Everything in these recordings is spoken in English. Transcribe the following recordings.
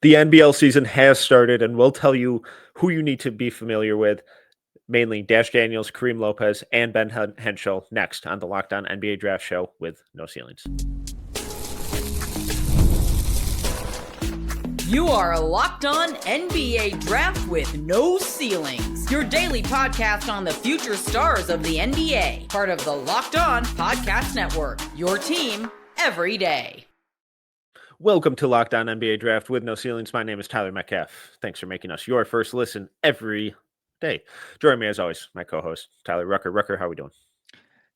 The NBL season has started, and we'll tell you who you need to be familiar with, mainly Dash Daniels, Karim Lopez, and Ben Henshall next on the Locked On NBA Draft Show with No Ceilings. You are Locked On NBA Draft with No Ceilings, your daily podcast on the future stars of the NBA, part of the Locked On Podcast Network, your team every day. Welcome to Locked On NBA Draft with No Ceilings. My name is Tyler Metcalf. Thanks for making us your first listen every day. Join me as always, my co-host, Tyler Rucker. Rucker, how are we doing?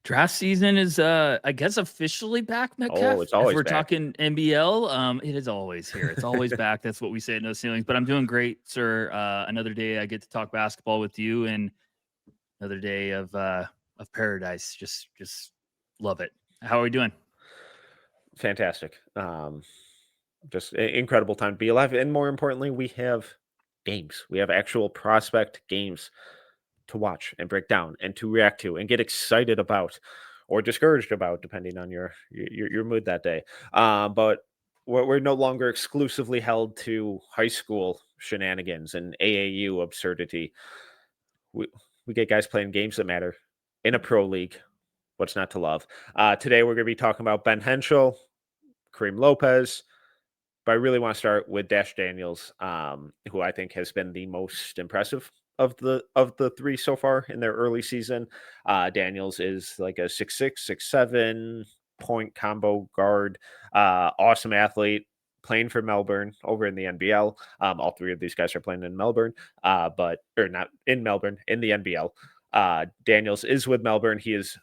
Draft season is, I guess, officially back, Metcalf. Oh, it's always if we're back. talking NBL, it is always here. It's always back. That's what we say at No Ceilings. But I'm doing great, sir. Another day I get to talk basketball with you, and another day of paradise. Just love it. How are we doing? Fantastic. Just incredible time to be alive. And more importantly, we have games. We have actual prospect games to watch and break down and to react to and get excited about or discouraged about, depending on your mood that day. But we're no longer exclusively held to high school shenanigans and AAU absurdity. We get guys playing games that matter in a pro league. What's not to love? Today we're going to be talking about Ben Henshall, Karim Lopez, but I really want to start with Dash Daniels, who I think has been the most impressive of the three so far in their early season. Daniels is like a 6'6", 6'7" point combo guard, awesome athlete, playing for Melbourne over in the NBL. All three of these guys are playing in Melbourne, but not in Melbourne, in the NBL. Daniels is with Melbourne. He is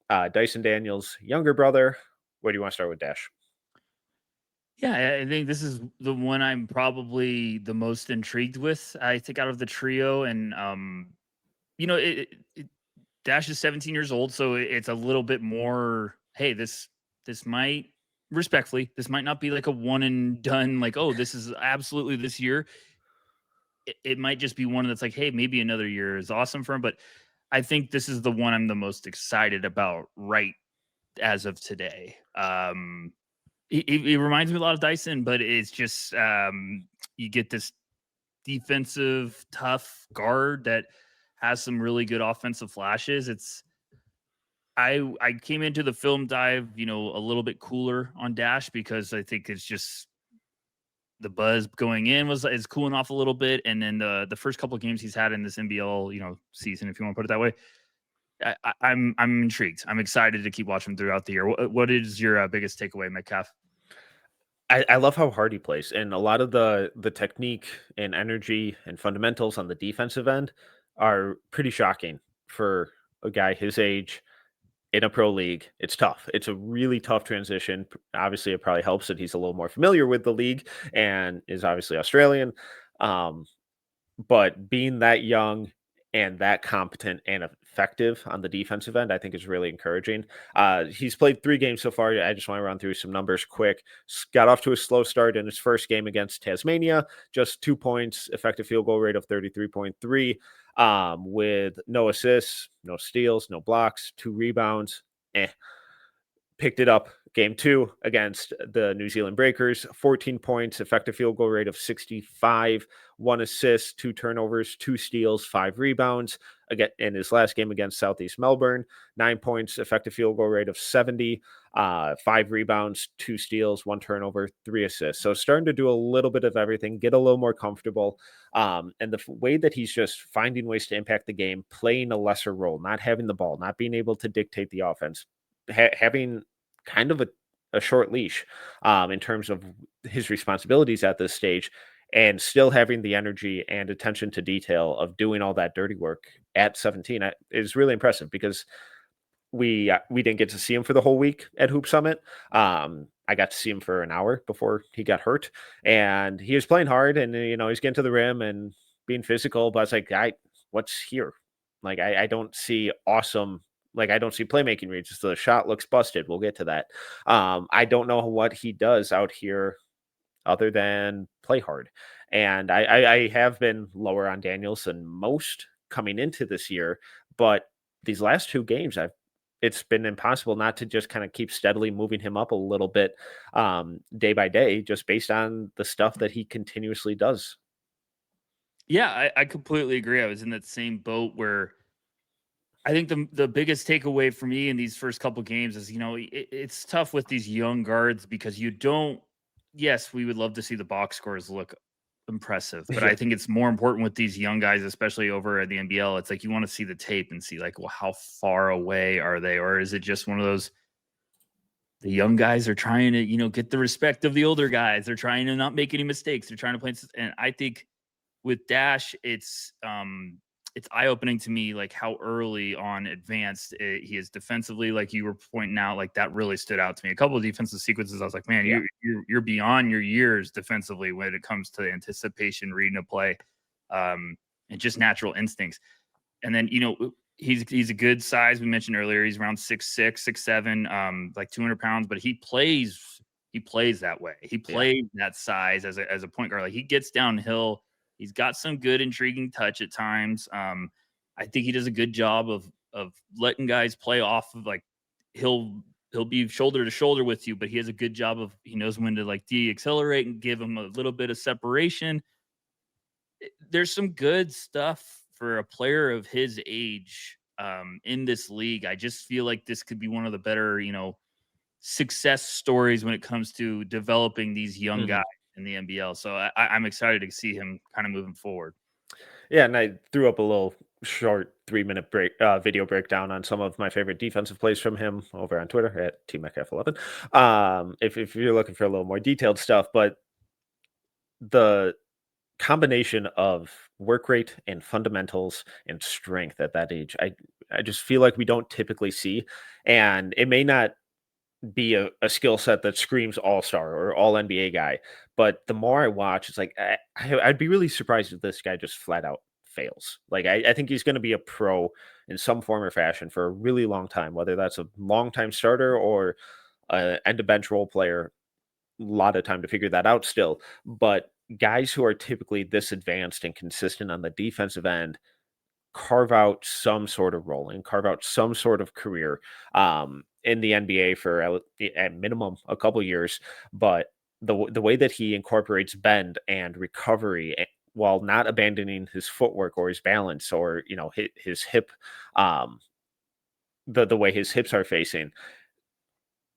Dyson Daniels' younger brother. Where do you want to start with Dash? Yeah, I think this is the one I'm probably the most intrigued with, I think, out of the trio. And, Dash is 17 years old, so it's a little bit more, hey, this might, respectfully, this might not be like a one and done, like, oh, this is absolutely this year. It might just be one that's like, hey, maybe another year is awesome for him. But I think this is the one I'm the most excited about right as of today. It reminds me a lot of Dyson, but it's just you get this defensive, tough guard that has some really good offensive flashes. I came into the film dive, a little bit cooler on Dash because I think it's just the buzz going in is cooling off a little bit, and then the first couple of games he's had in this NBL season, if you want to put it that way. I'm intrigued. I'm excited to keep watching throughout the year. What is your biggest takeaway, Metcalf? I love how hard he plays, and a lot of the technique and energy and fundamentals on the defensive end are pretty shocking for a guy his age in a pro league. It's tough. It's a really tough transition. Obviously, it probably helps that he's a little more familiar with the league and is obviously Australian. But being that young and that competent and effective on the defensive end, I think is really encouraging. He's played 3 games so far. I just want to run through some numbers quick. Got off to a slow start in his first game against Tasmania, just 2 points, effective field goal rate of 33.3, with no assists, no steals, no blocks, 2 rebounds. Picked it up game 2 against the New Zealand Breakers, 14 points, effective field goal rate of 65, 1 assist, 2 turnovers, 2 steals, 5 rebounds. Again, in his last game against Southeast Melbourne, 9 points, effective field goal rate of 70, 5 rebounds, 2 steals, 1 turnover, 3 assists. So starting to do a little bit of everything, get a little more comfortable. And the way that he's just finding ways to impact the game, playing a lesser role, not having the ball, not being able to dictate the offense, having kind of a short leash in terms of his responsibilities at this stage, and still having the energy and attention to detail of doing all that dirty work at 17 is really impressive, because we didn't get to see him for the whole week at Hoop Summit. I got to see him for an hour before he got hurt, and he was playing hard, and he's getting to the rim and being physical, but I was like, what's here? Like, I don't see awesome. Like, I don't see playmaking reads. The shot looks busted. We'll get to that. I don't know what he does out here other than play hard. And I have been lower on Daniels than most coming into this year, but these last 2 games, it's been impossible not to just kind of keep steadily moving him up a little bit day by day, just based on the stuff that he continuously does. Yeah, I completely agree. I was in that same boat where I think the biggest takeaway for me in these first couple games is, it's tough with these young guards because you don't. Yes, we would love to see the box scores look impressive, but I think it's more important with these young guys, especially over at the NBL. It's like you want to see the tape and see like, well, how far away are they, or is it just one of those? The young guys are trying to, get the respect of the older guys. They're trying to not make any mistakes. They're trying to play, and I think with Dash, it's eye-opening to me, like how early on advanced he is defensively. Like you were pointing out, like that really stood out to me. A couple of defensive sequences, I was like, man, you're beyond your years defensively when it comes to anticipation, reading a play, and just natural instincts. And then he's a good size. We mentioned earlier he's around 6'6", 6'7", like 200 pounds, but he plays that way. He plays that size as a point guard. Like he gets downhill. He's got some good, intriguing touch at times. I think he does a good job of letting guys play off of, like, he'll be shoulder to shoulder with you, but he has a good job of, he knows when to like de-accelerate and give him a little bit of separation. There's some good stuff for a player of his age in this league. I just feel like this could be one of the better, success stories when it comes to developing these young guys in the NBL. So I'm excited to see him kind of moving forward. Yeah, and I threw up a little short 3-minute video breakdown on some of my favorite defensive plays from him over on Twitter at TMetcalf11. If you're looking for a little more detailed stuff, but the combination of work rate and fundamentals and strength at that age, I just feel like we don't typically see, and it may not be a skill set that screams all-star or all NBA guy. But the more I watch, it's like I'd be really surprised if this guy just flat out fails. Like I think he's going to be a pro in some form or fashion for a really long time, whether that's a long time starter or end of bench role player. A lot of time to figure that out still. But guys who are typically this advanced and consistent on the defensive end carve out some sort of role and carve out some sort of career in the NBA for at minimum a couple years. But the way that he incorporates bend and recovery while not abandoning his footwork or his balance or his hip, the way his hips are facing,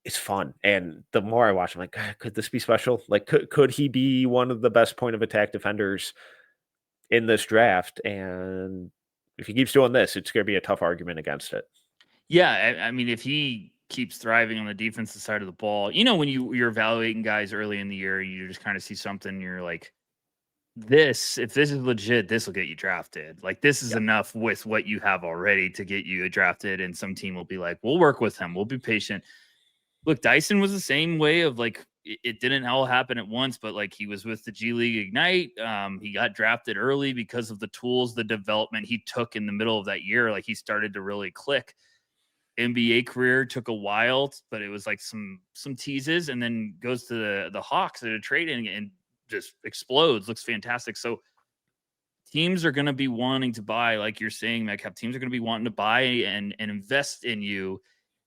it's fun. And the more I watch, I'm like, God, could this be special? Like, could he be one of the best point of attack defenders in this draft? And if he keeps doing this, it's going to be a tough argument against it. Yeah, I mean, if he keeps thriving on the defensive side of the ball, when you're evaluating guys early in the year, you just kind of see something, you're like, if this is legit, this will get you drafted. Like, this is enough with what you have already to get you drafted, and some team will be like, we'll work with him. We'll be patient. Look, Dyson was the same way of like, it didn't all happen at once, but like he was with the G League Ignite. He got drafted early because of the tools, the development he took in the middle of that year. Like he started to really click. NBA career took a while, but it was like some teases, and then goes to the Hawks at a trade-in and just explodes. Looks fantastic. So teams are going to be wanting to buy, like you're saying, Metcalf. Teams are going to be wanting to buy and invest in you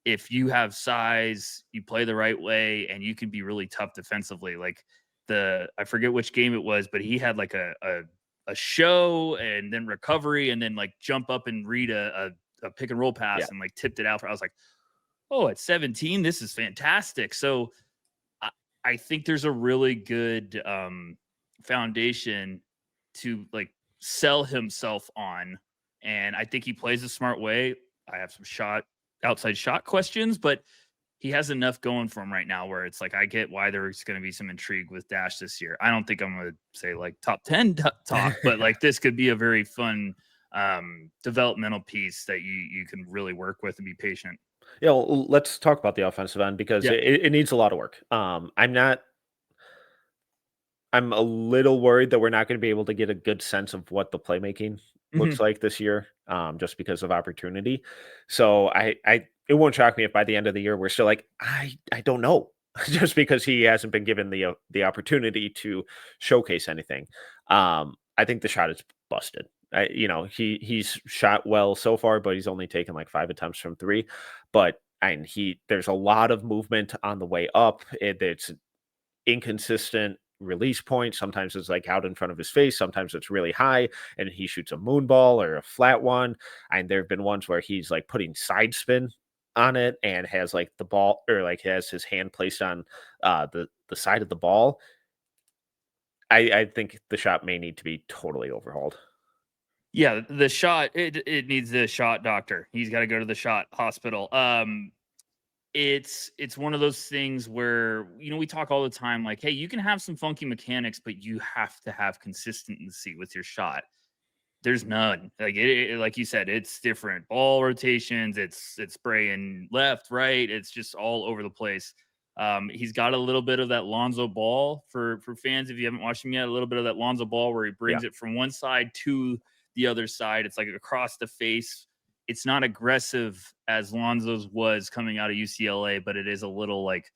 if you have size, you play the right way, and you can be really tough defensively. Like I forget which game it was, but he had like a show and then recovery and then like jump up and read a pick and roll pass and like tipped it out. I was like, oh, at 17, this is fantastic. So I think there's a really good foundation to like sell himself on. And I think he plays a smart way. I have some outside shot questions, but he has enough going for him right now where it's like, I get why there's going to be some intrigue with Dash this year. I don't think I'm going to say like top 10 talk, but like this could be a very fun developmental piece that you can really work with and be patient. Yeah, well, let's talk about the offensive end because it needs a lot of work. I'm a little worried that we're not going to be able to get a good sense of what the playmaking looks like this year, just because of opportunity. So it won't shock me if by the end of the year we're still like, I don't know, just because he hasn't been given the opportunity to showcase anything. I think the shot is busted. He's shot well so far, but he's only taken like 5 attempts from 3. But there's a lot of movement on the way up. It's inconsistent release point. Sometimes it's like out in front of his face. Sometimes it's really high and he shoots a moon ball or a flat one. And there have been ones where he's like putting side spin on it and has like the ball, or like has his hand placed on the side of the ball. I think the shot may need to be totally overhauled. Yeah, the shot, it needs the shot doctor. He's got to go to the shot hospital. It's one of those things where, we talk all the time like, hey, you can have some funky mechanics, but you have to have consistency with your shot. There's none. Like like you said, it's different ball rotations. It's spraying left, right. It's just all over the place. He's got a little bit of that Lonzo Ball for fans. If you haven't watched him yet, a little bit of that Lonzo Ball where he brings it from one side to the other side. It's like across the face. It's not aggressive as Lonzo's was coming out of UCLA, but it is a little like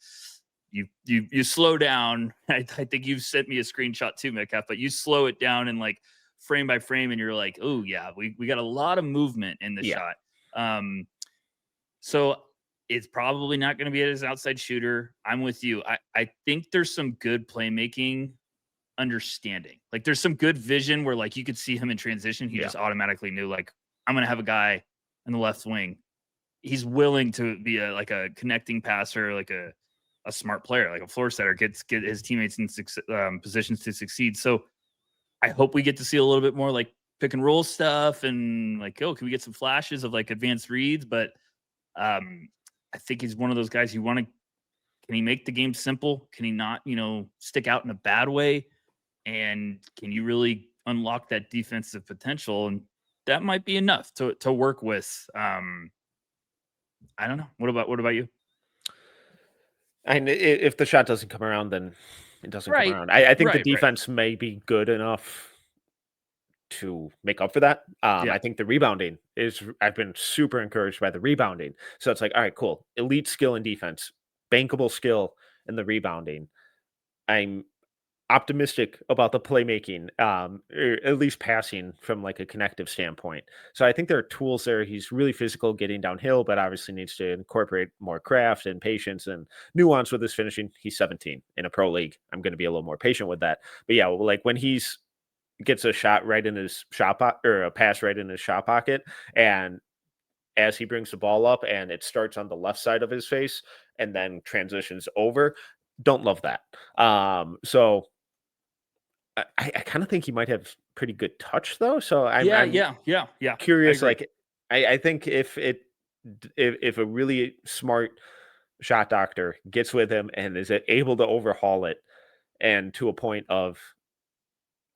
you slow down. I think you've sent me a screenshot too, Metcalf, but you slow it down and like frame by frame, and you're like, oh yeah, we got a lot of movement in the shot. So it's probably not going to be as outside shooter. I'm with you. I think there's some good playmaking understanding. Like there's some good vision where like you could see him in transition. He just automatically knew like, I'm going to have a guy in the left wing. He's willing to be a connecting passer, like a smart player, like a floor setter, get his teammates in positions to succeed. So I hope we get to see a little bit more like pick and roll stuff and like, can we get some flashes of like advanced reads? But I think he's one of those guys can he make the game simple? Can he not, stick out in a bad way? And can you really unlock that defensive potential? And that might be enough to work with. I don't know. What about you? And if the shot doesn't come around, then it doesn't come around. I think the defense may be good enough to make up for that. I think the rebounding I've been super encouraged by the rebounding. So it's like, all right, cool. Elite skill in defense, bankable skill in the rebounding. I'm optimistic about the playmaking, or at least passing from like a connective standpoint. So I think there are tools there. He's really physical getting downhill, but obviously needs to incorporate more craft and patience and nuance with his finishing. He's 17 in a pro league. I'm going to be a little more patient with that. But yeah, like when he's gets a shot right in his shot or a pass right in his shot pocket, and as he brings the ball up and it starts on the left side of his face and then transitions over, don't love that. So I kind of think he might have pretty good touch though. So I'm curious. I think if a really smart shot doctor gets with him and is able to overhaul it and to a point of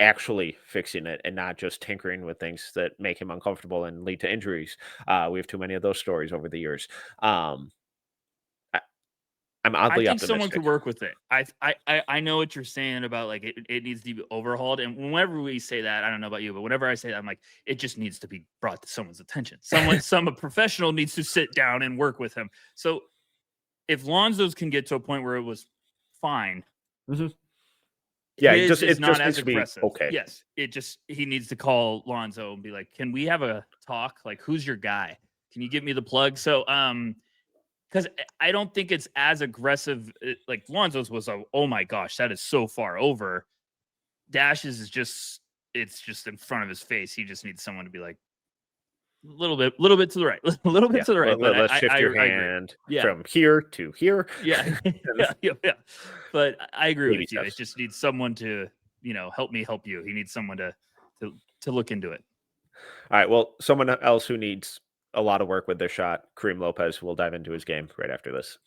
actually fixing it and not just tinkering with things that make him uncomfortable and lead to injuries. We have too many of those stories over the years. I'm oddly I think optimistic. someone could work with it. I know what you're saying about like it needs to be overhauled. And whenever we say that, I don't know about you, but whenever I say that, I'm like, it just needs to be brought to someone's attention. A professional needs to sit down and work with him. So if Lonzo's can get to a point where it was fine. Mm-hmm. Yeah, it just not needs as aggressive. Okay. Yes, he needs to call Lonzo and be like, "Can we have a talk? Like, who's your guy? Can you give me the plug?" So, because I don't think it's as aggressive. Like Lonzo's was oh my gosh, that is so far over. Dash's is just in front of his face. He just needs someone to be like a little bit to the right, a little bit to the right. Let's shift your hand from here to here. Yeah. But I agree with you. It just needs someone to, help me help you. He needs someone to look into it. All right. Well, someone else who needs a lot of work with their shot, Karim Lopez. We'll dive into his game right after this.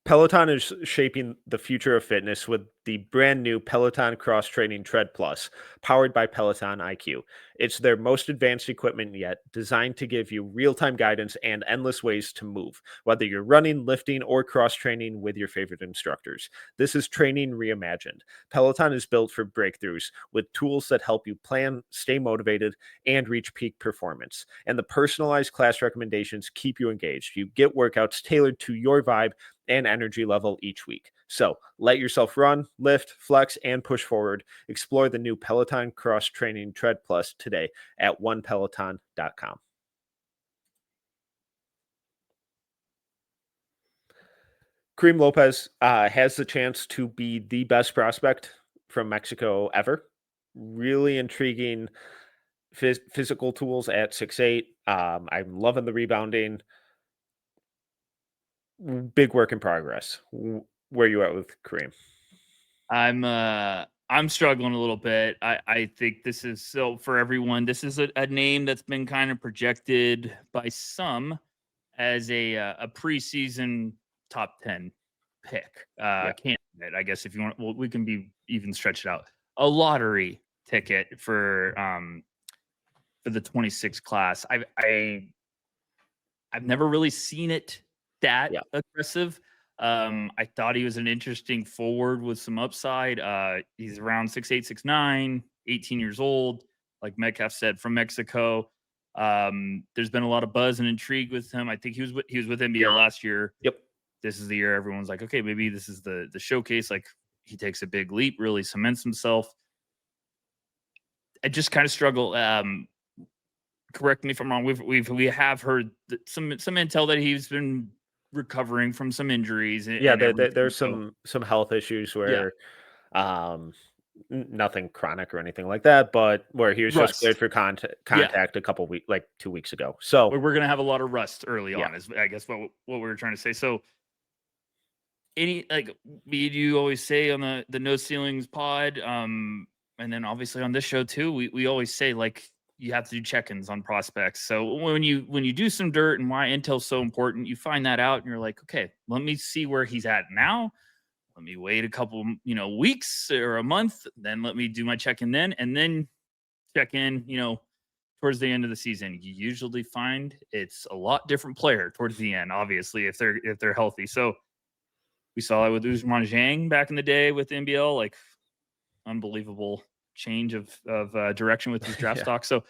Peloton is shaping the future of fitness with the brand new Peloton Cross Training Tread Plus, powered by Peloton IQ. It's their most advanced equipment yet, designed to give you real-time guidance and endless ways to move, whether you're running, lifting, or cross-training with your favorite instructors. This is training reimagined. Peloton is built for breakthroughs with tools that help you plan, stay motivated, and reach peak performance. And the personalized class recommendations keep you engaged. You get workouts tailored to your vibe and energy level each week. So let yourself run, lift, flex, and push forward. Explore the new Peloton Cross Training Tread Plus today at onepeloton.com. Karim Lopez has the chance to be the best prospect from Mexico ever. Really intriguing physical tools at 6'8". I'm loving the rebounding. Big work in progress. Where are you at with Karim? I'm struggling a little bit. I think this is, so for everyone, this is a name that's been kind of projected by some as a preseason top 10 pick. Candidate, I guess, if you want. Well, we can be even stretch it out. A lottery ticket for the 26 class. I've never really seen it that aggressive. I thought he was an interesting forward with some upside. He's around 6'8", 6'9", 18 years old. Like Metcalf said, from Mexico. There's been a lot of buzz and intrigue with him. I think he was with NBL last year. Yep. This is the year everyone's like, okay, maybe this is the showcase. Like, he takes a big leap, really cements himself. I just kind of struggle. Correct me if I'm wrong. We have heard some intel that he's been recovering from some injuries. There's some health issues where, nothing chronic or anything like that, but where he was just cleared for contact a couple weeks, like 2 weeks ago. So we're gonna have a lot of rust early on, is I guess what we were trying to say. So like you always say on the No Ceilings pod, and then obviously on this show too, we always say, like, you have to do check-ins on prospects. So when you do some dirt and why intel's so important, you find that out and you're like, okay, let me see where he's at now. Let me wait a couple, weeks or a month, then let me do my check-in then, and then check in, towards the end of the season. You usually find it's a lot different player towards the end, obviously, if they're healthy. So we saw it with Ousmane Dieng back in the day with NBL, like, unbelievable change of direction with his draft stock. So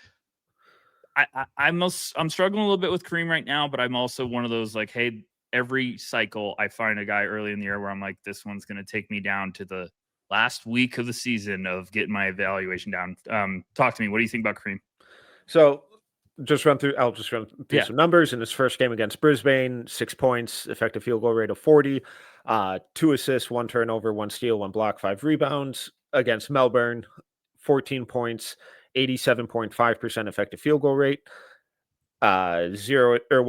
I'm struggling a little bit with Karim right now, but I'm also one of those, like, hey, every cycle I find a guy early in the year where I'm like, this one's going to take me down to the last week of the season of getting my evaluation down. Talk to me. What do you think about Karim? So I'll just run through some numbers. In his first game against Brisbane, 6 points, effective field goal rate of 40, 2 assists, 1 turnover, 1 steal, 1 block, 5 rebounds. Against Melbourne, 14 points, 87.5% effective field goal rate, 1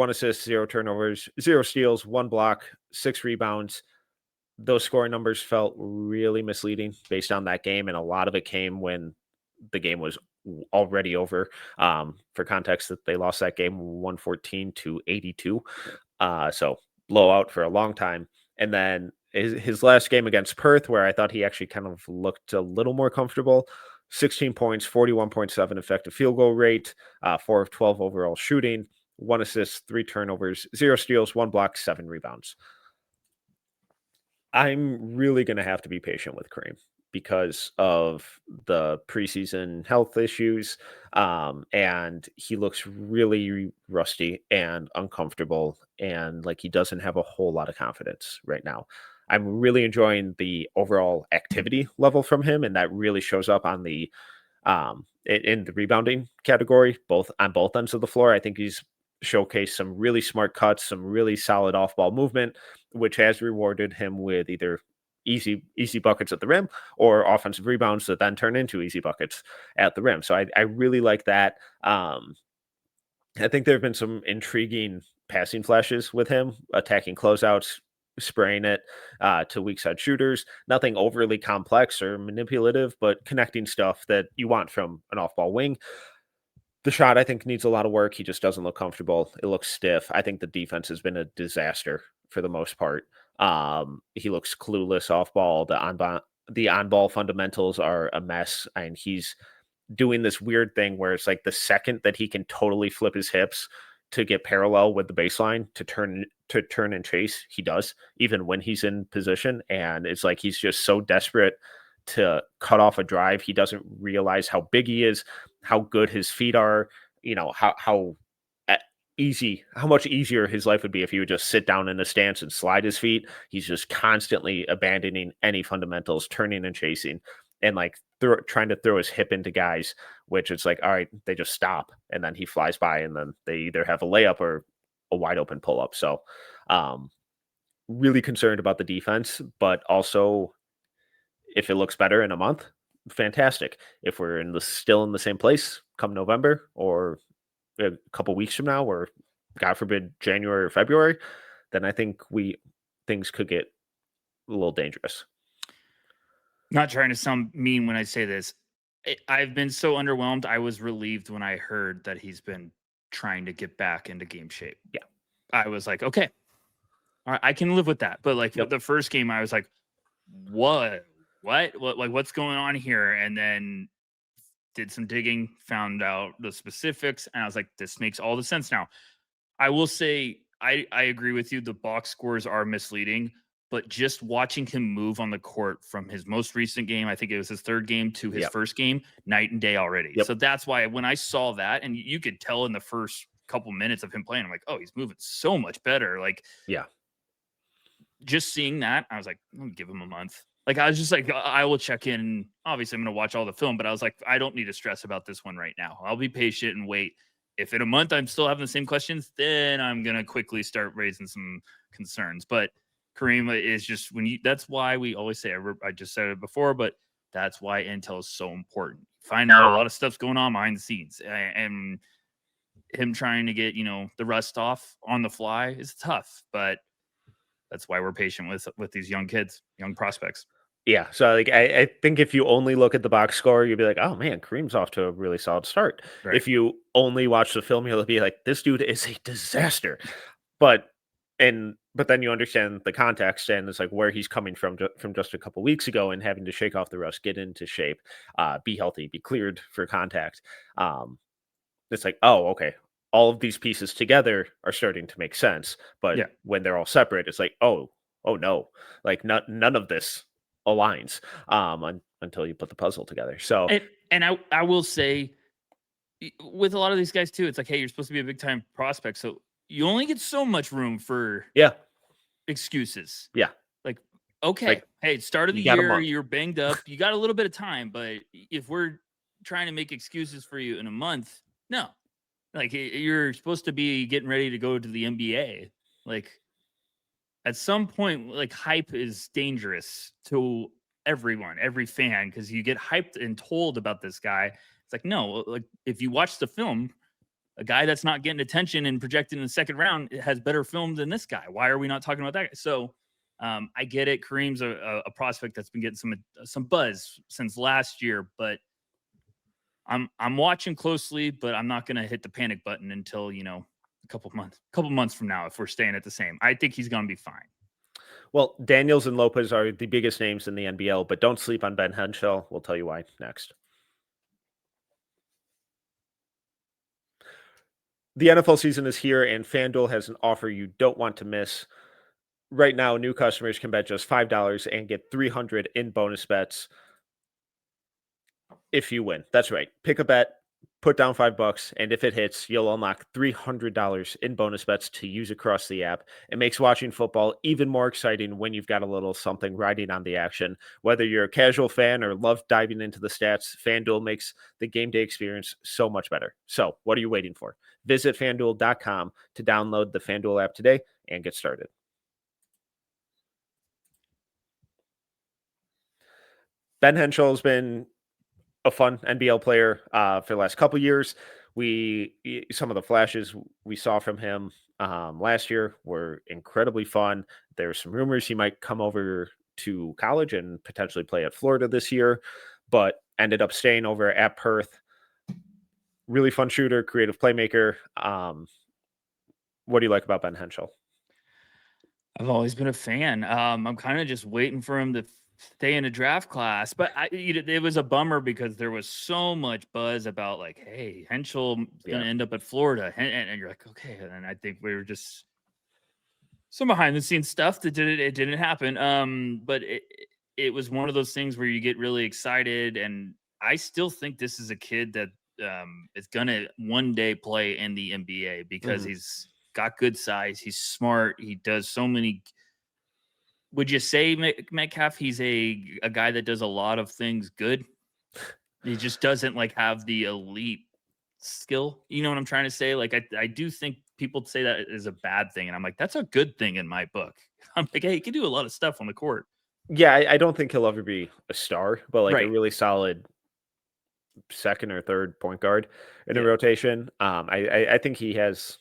assist, 0 turnovers, 0 steals, 1 block, 6 rebounds. Those scoring numbers felt really misleading based on that game, and a lot of it came when the game was already over. For context, that they lost that game 114-82. So blowout for a long time. And then his last game against Perth, where I thought he actually kind of looked a little more comfortable, 16 points, 41.7 effective field goal rate, 4 of 12 overall shooting, 1 assist, 3 turnovers, 0 steals, 1 block, 7 rebounds. I'm really going to have to be patient with Karim because of the preseason health issues. And he looks really rusty and uncomfortable, and like he doesn't have a whole lot of confidence right now. I'm really enjoying the overall activity level from him, and that really shows up on the in the rebounding category, on both ends of the floor. I think he's showcased some really smart cuts, some really solid off-ball movement, which has rewarded him with either easy buckets at the rim or offensive rebounds that then turn into easy buckets at the rim. So I really like that. I think there have been some intriguing passing flashes with him, attacking closeouts, spraying it to weak side shooters. Nothing overly complex or manipulative, but connecting stuff that you want from an off-ball wing. The shot, I think, needs a lot of work. He just doesn't look comfortable. It looks stiff. I think the defense has been a disaster for the most part. He looks clueless off ball. The on-ball fundamentals are a mess, and he's doing this weird thing where it's like the second that he can totally flip his hips to get parallel with the baseline to turn and chase, he does, even when he's in position. And it's like he's just so desperate to cut off a drive. He doesn't realize how big he is, how good his feet are, how much easier his life would be if he would just sit down in a stance and slide his feet. He's just constantly abandoning any fundamentals, turning and chasing, and like trying to throw his hip into guys, which it's like, all right, they just stop, and then he flies by, and then they either have a layup or a wide open pull up. So, really concerned about the defense, but also if it looks better in a month, fantastic. If we're still in the same place come November or a couple weeks from now, or God forbid January or February, then I think things could get a little dangerous. Not trying to sound mean when I say this. I've been so underwhelmed. I was relieved when I heard that he's been trying to get back into game shape. Yeah. I was like, okay, all right, I can live with that. But like the first game, I was like, what, like, what's going on here? And then did some digging, found out the specifics, and I was like, this makes all the sense now. I will say, I agree with you. The box scores are misleading, but just watching him move on the court from his most recent game, I think it was his third game, to his first game, night and day already. So that's why when I saw that, and you could tell in the first couple minutes of him playing, I'm like, oh, he's moving so much better. Like, just seeing that, I was like, I'm gonna give him a month. Like, I was just like, I will check in. Obviously, I'm going to watch all the film, but I was like, I don't need to stress about this one right now. I'll be patient and wait. If in a month I'm still having the same questions, then I'm going to quickly start raising some concerns. But Karim is just that's why we always say, I just said it before, but that's why intel is so important. Find out a lot of stuff's going on behind the scenes, and him trying to get, the rust off on the fly is tough, but that's why we're patient with these young kids, young prospects. Yeah. So like, I think if you only look at the box score, you'd be like, oh man, Kareem's off to a really solid start. Right. If you only watch the film, you'll be like, this dude is a disaster. But then you understand the context, and it's like where he's coming from just a couple weeks ago, and having to shake off the rust, get into shape, be healthy, be cleared for contact. It's like, oh, okay. All of these pieces together are starting to make sense. But when they're all separate, it's like, oh no, like none of this aligns until you put the puzzle together. So, and I will say, with a lot of these guys too, it's like, hey, you're supposed to be a big time prospect, so you only get so much room for excuses. Yeah. Like, okay, like, hey, start of the year, you're banged up, you got a little bit of time, but if we're trying to make excuses for you in a month, no. Like, you're supposed to be getting ready to go to the NBA. Like, at some point, like, hype is dangerous to everyone, every fan, because you get hyped and told about this guy. It's like, no, like, if you watch the film, a guy that's not getting attention and projected in the second round has better film than this guy. Why are we not talking about that guy? So I get it. Kareem's a prospect that's been getting some buzz since last year, but I'm watching closely, but I'm not going to hit the panic button until, a couple months from now, if we're staying at the same. I think he's going to be fine. Well, Daniels and Lopez are the biggest names in the NBL, but don't sleep on Ben Henshall. We'll tell you why next. The NFL season is here, and FanDuel has an offer you don't want to miss. Right now, new customers can bet just $5 and get $300 in bonus bets if you win. That's right. Pick a bet, put down $5, and if it hits, you'll unlock $300 in bonus bets to use across the app. It makes watching football even more exciting when you've got a little something riding on the action. Whether you're a casual fan or love diving into the stats, FanDuel makes the game day experience so much better. So, what are you waiting for? Visit FanDuel.com to download the FanDuel app today and get started. Ben Henshall has been a fun NBL player for the last couple years. Some of the flashes we saw from him last year were incredibly fun. There's some rumors he might come over to college and potentially play at Florida this year, but ended up staying over at Perth. Really fun shooter, creative playmaker. What do you like about Ben Henshall? I've always been a fan. I'm kind of just waiting for him to stay in a draft class, but it was a bummer because there was so much buzz about, like, hey, Henshall going to end up at Florida, and you're like, okay. And I think we were just some behind the scenes stuff that didn't happen. But it was one of those things where you get really excited, and I still think this is a kid that is gonna one day play in the NBA because he's got good size, he's smart, he does so many. Would you say Metcalf, he's a guy that does a lot of things good? He just doesn't like have the elite skill. You know what I'm trying to say? Like I do think people say that is a bad thing, and I'm like, that's a good thing in my book. I'm like, hey, he can do a lot of stuff on the court. Yeah, I don't think he'll ever be a star, but like a Right. really solid second or third point guard in a Yeah. rotation. I think he has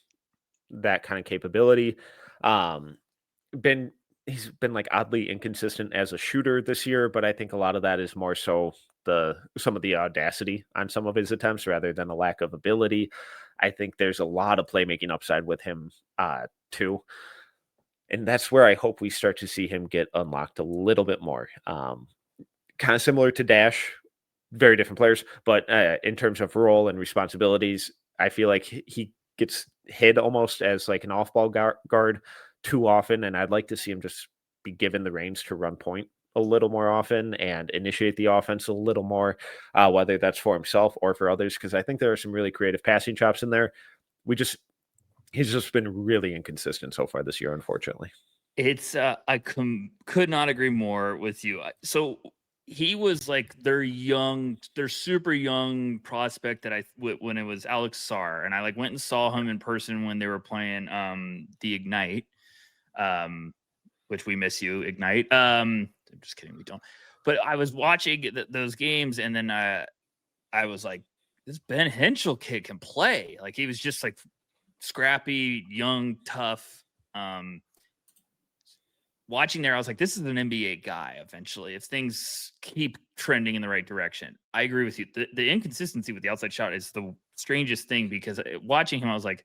that kind of capability. Um, been he's been like oddly inconsistent as a shooter this year, but I think a lot of that is more so some of the audacity on some of his attempts rather than a lack of ability. I think there's a lot of playmaking upside with him too. And that's where I hope we start to see him get unlocked a little bit more. Kind of similar to Dash, very different players, but in terms of role and responsibilities, I feel like he gets hit almost as like an off-ball guard too often, and I'd like to see him just be given the reins to run point a little more often and initiate the offense a little more, whether that's for himself or for others, because I think there are some really creative passing chops in there. He's just been really inconsistent so far this year, unfortunately. It's I could not agree more with you. So he was like their super young prospect that when it was Alex Sarr, and I like went and saw him in person when they were playing the Ignite, which we miss you, Ignite. I'm just kidding, we don't. But I was watching those games, and then I was like, this Ben Henshall kid can play. Like he was just like scrappy, young, tough. Watching there, I was like, this is an NBA guy eventually, if things keep trending in the right direction. I agree with you. The inconsistency with the outside shot is the strangest thing, because watching him, I was like,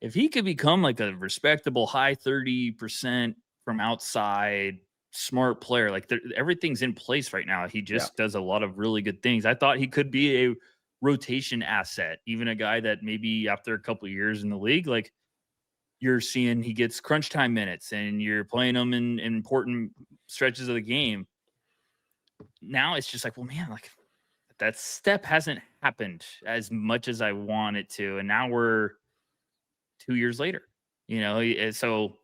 if he could become like a respectable high 30% from outside smart player, like everything's in place right now. He just does a lot of really good things. I thought he could be a rotation asset, even a guy that maybe after a couple of years in the league, like you're seeing he gets crunch time minutes and you're playing him in important stretches of the game. Now it's just like, well, man, like that step hasn't happened as much as I want it to. And now we're 2 years later, so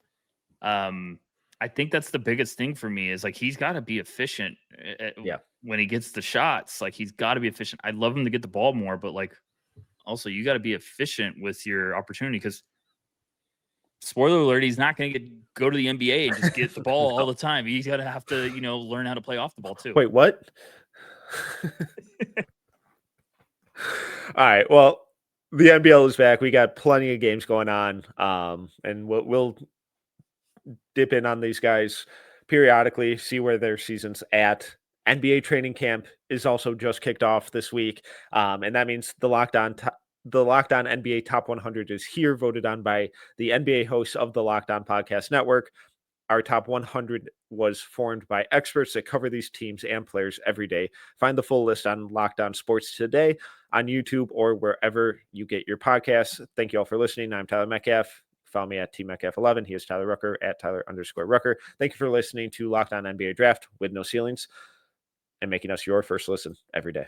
I think that's the biggest thing for me is like, he's got to be efficient when he gets the shots. Like he's got to be efficient. I'd love him to get the ball more, but like also you got to be efficient with your opportunity, because spoiler alert, he's not going to go to the NBA and just get the ball all the time. He's got to have to, learn how to play off the ball too. Wait, what? All right. Well, the NBL is back. We got plenty of games going on, and we'll dip in on these guys periodically, see where their season's at. NBA training camp is also just kicked off this week, and that means the Locked On NBA Top 100 is here, voted on by the NBA hosts of the Locked On Podcast Network. Our top 100 was formed by experts that cover these teams and players every day. Find the full list on Locked On Sports today on YouTube or wherever you get your podcasts. Thank you all for listening. I'm Tyler Metcalf. Follow me at TMetcalf11. He is Tyler Rucker at Tyler_Rucker. Thank you for listening to Locked On NBA Draft with no ceilings and making us your first listen every day.